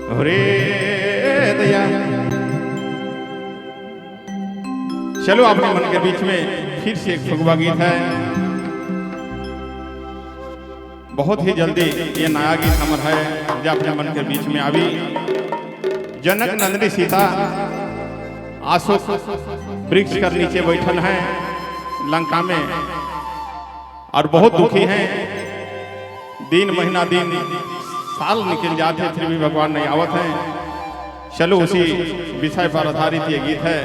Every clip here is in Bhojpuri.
अरे दया। चलो अपने मन के बीच में फिर से एक फगुआ गीत है। बहुत ही जल्दी ये नया गीत हमर है जो अपने मन के बीच में अभी जनक नंदिनी सीता अशोक वृक्ष कर नीचे बैठल हैं लंका में और बहुत दुखी हैं। दिन महीना दिन साल निकल जाते फिर भी भगवान नहीं आवत हैं। चलो उसी विषय पर आधारित ये गीत है।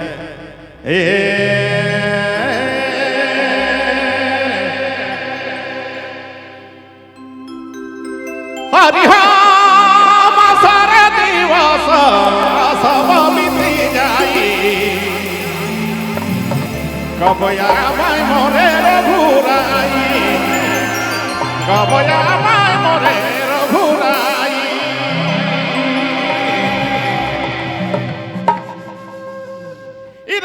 कब आवाय मोरे रघुराई, कब आवाय मोरे रघुराई।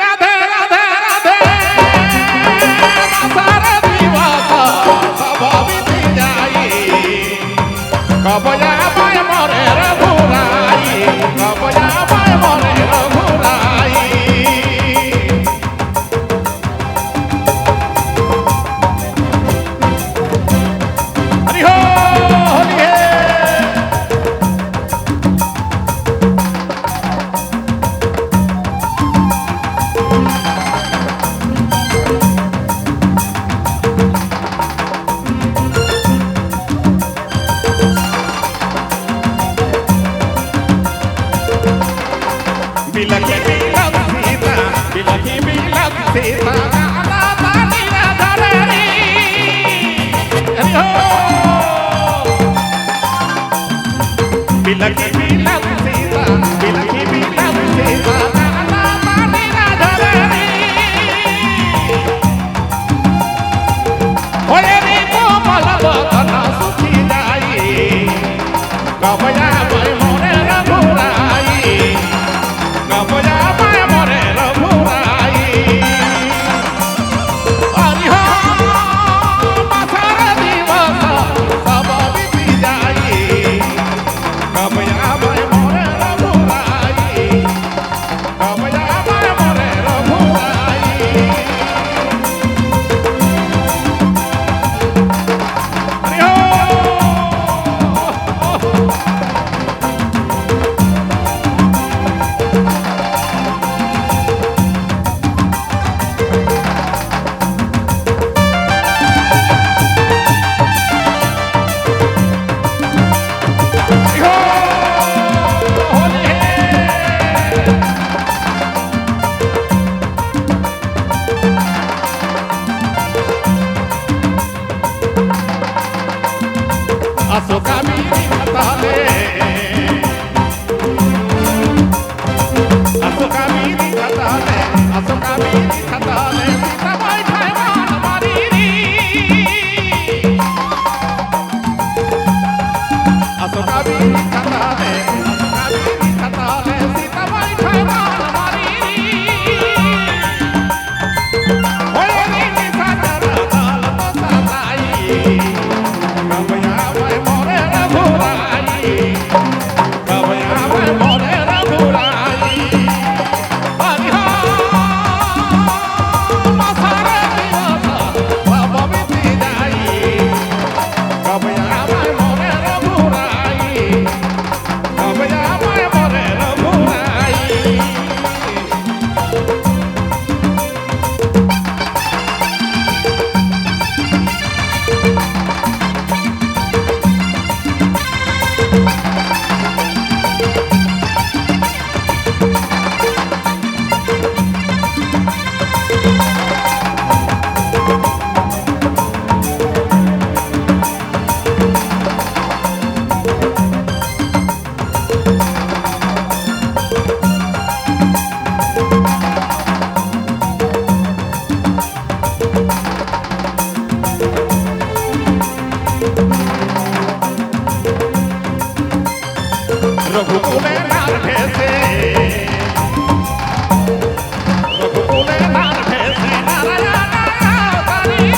राधे राधे राधे सारे दिवस सब बीती जाई। कब आवाय मोरे रघुराई, कब आवाय मोरे रघुराई। बिलखी बिलख सीता, बिलखी बिलख सीता, गाना तानी राधा रे। अरे हो बिलखी बिलख सीता, बिलखी बिलख सीता, गाना तानी राधा रे। होए रे कोमल बदन सुखी जाई। कब आवाय मोरे रघुराई, कब आवाय मोरे रघुराई। हरि हो सारे दिवस सब बीती जाई। कब आवाय मोरे रघुराई, कब आवाय मोरे रघुराई। हरि हो अशोका बीरी खताले, अशोका बीरी खताले, अशोका बीरी खताले। सीता बैठाय मान मारी री। अशोका बीरी खताले, अशोका बीरी खताले। सीता बैठाय मान मारी री। होए रे निशा जरा दाल तो सताई। कब आवाय मोरे रघुराई, कब आवाय मोरे रघुराई। हरि हो सारे दिवस सब बीती जाई। कब आवाय मोरे रघुराई, कब आवाय मोरे रघुराई। रघुकुले नार भेसे, रघुकुले नार भेसे, नारायण अवतारी।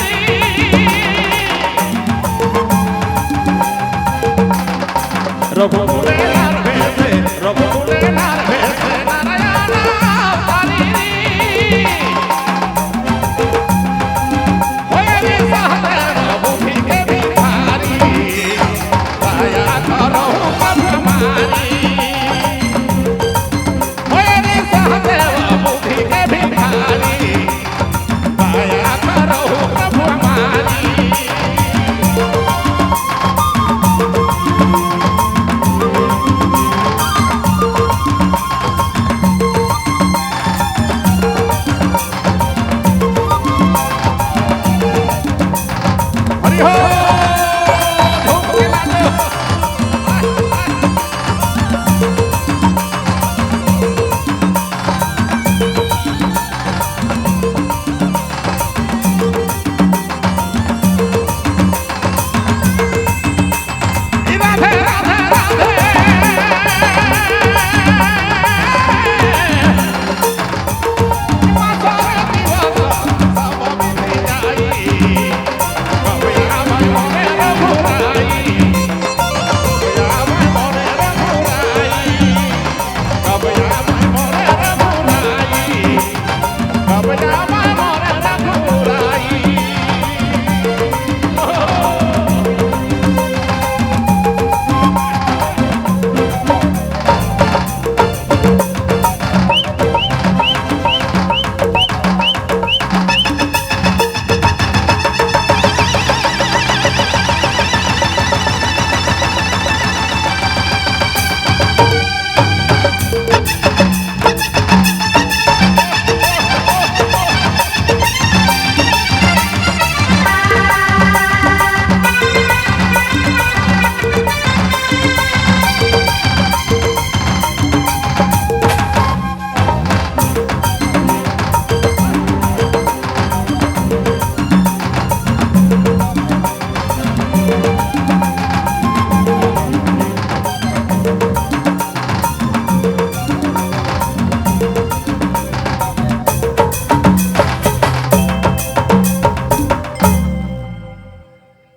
रघुकुले नार भेसे, प्रभु गुणगान